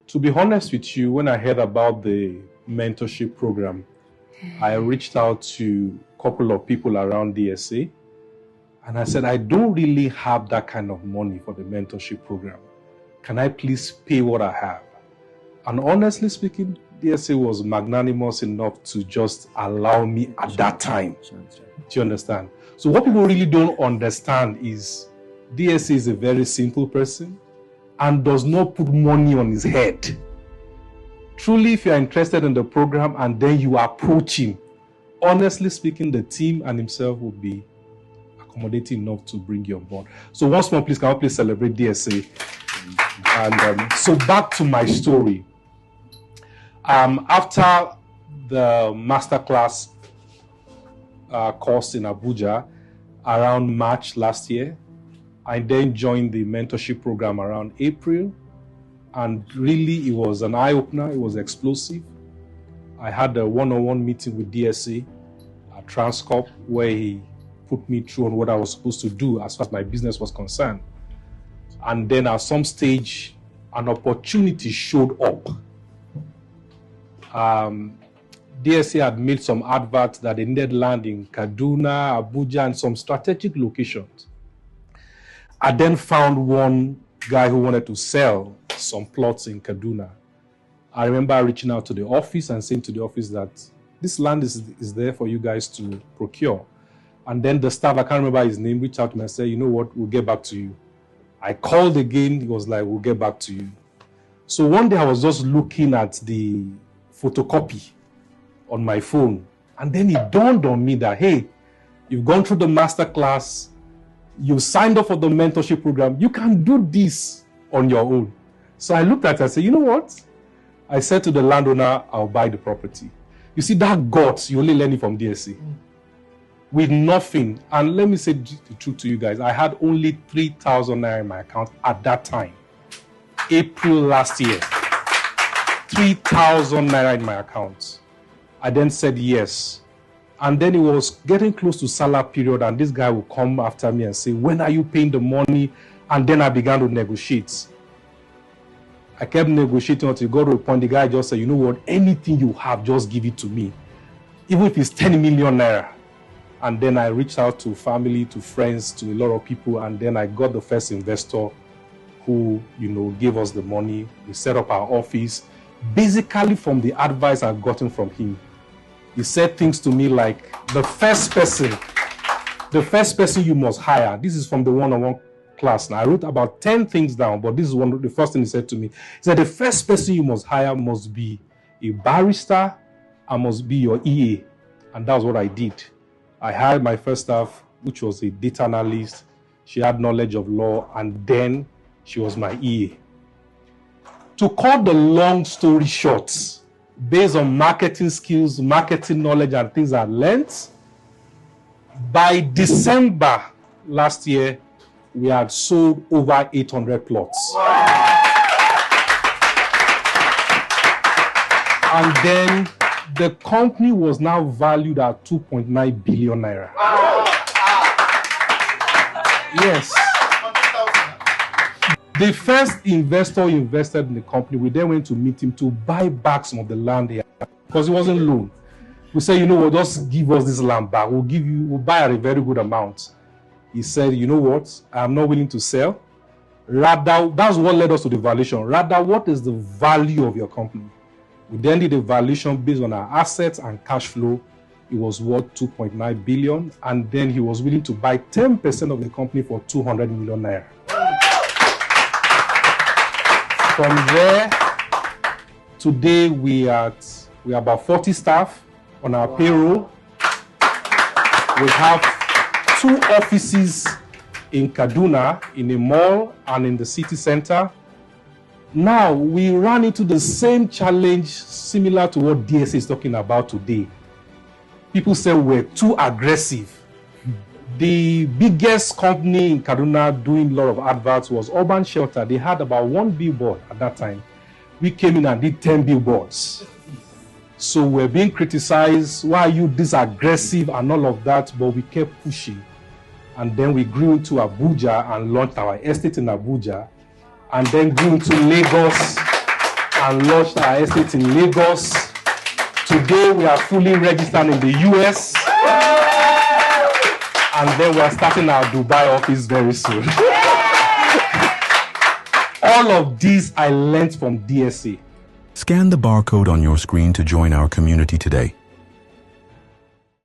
To be honest with you, when I heard about the mentorship program, I reached out to a couple of people around DSA, and I said, I don't really have that kind of money for the mentorship program. Can I please pay what I have? And honestly speaking, DSA was magnanimous enough to just allow me at that time. Do you understand? So what people really don't understand is DSA is a very simple person and does not put money on his head. Truly, if you're interested in the program and then you approach him, honestly speaking, the team and himself will be accommodating enough to bring you on board. So once more, please, can I please celebrate DSA? And so back to my story. After the masterclass course in Abuja around March last year, I then joined the mentorship program around April. And really, it was an eye-opener. It was explosive. I had a one-on-one meeting with DSA at Transcorp where he put me through on what I was supposed to do as far as my business was concerned. And then at some stage, an opportunity showed up. DSA had made some adverts that they needed land in Kaduna, Abuja, and some strategic locations. I then found one guy who wanted to sell some plots in Kaduna. I remember reaching out to the office and saying to the office that this land is there for you guys to procure. And then the staff, I can't remember his name, reached out to me and said, you know what, we'll get back to you. I called again, he was like, we'll get back to you. So one day I was just looking at the photocopy on my phone. And then it dawned on me that, hey, you've gone through the master class, you signed up for the mentorship program, you can do this on your own. So I looked at it and said, you know what? I said to the landowner, I'll buy the property. You see, that guts, you only learn it from DSA. With nothing. And let me say the truth to you guys, I had only 3,000 naira in my account at that time. April last year. 3,000 naira in my account. I then said yes. And then it was getting close to Salah period, and this guy would come after me and say, when are you paying the money? And then I began to negotiate. I kept negotiating until it got to a point, the guy just said, you know what, anything you have, just give it to me. Even if it's 10 million naira. And then I reached out to family, to friends, to a lot of people, and then I got the first investor who, gave us the money. We set up our office, basically from the advice I'd gotten from him. He said things to me like, the first person you must hire, this is from the one-on-one class. Now, I wrote about 10 things down, but this is the first thing he said to me. He said, the first person you must hire must be a barrister and must be your EA. And that's what I did. I hired my first staff, which was a data analyst. She had knowledge of law, and then she was my EA. To cut the long story short, based on marketing skills, marketing knowledge, and things I learned, by December last year, we had sold over 800 plots. And then the company was now valued at 2.9 billion naira. Yes. The first investor who invested in the company, we then went to meet him to buy back some of the land here because it wasn't loan. We said, just give us this land back. We'll buy at a very good amount. He said, you know what? I'm not willing to sell. Rather, that's what led us to the valuation. Rather, what is the value of your company? We then did a valuation based on our assets and cash flow. It was worth 2.9 billion. And then he was willing to buy 10% of the company for 200 million naira. From there, today we are about 40 staff on our payroll. We have 2 offices in Kaduna, in a mall and in the city center. Now, we run into the same challenge similar to what DSA is talking about today. People say we're too aggressive. The biggest company in Kaduna doing a lot of adverts was Urban Shelter. They had about 1 billboard at that time. We came in and did 10 billboards. So we're being criticized. Why are you this aggressive and all of that? But we kept pushing. And then we grew into Abuja and launched our estate in Abuja. And then grew into Lagos and launched our estate in Lagos. Today, we are fully registered in the US. And then we are starting our Dubai office very soon. All of these I learned from DSA. Scan the barcode on your screen to join our community today.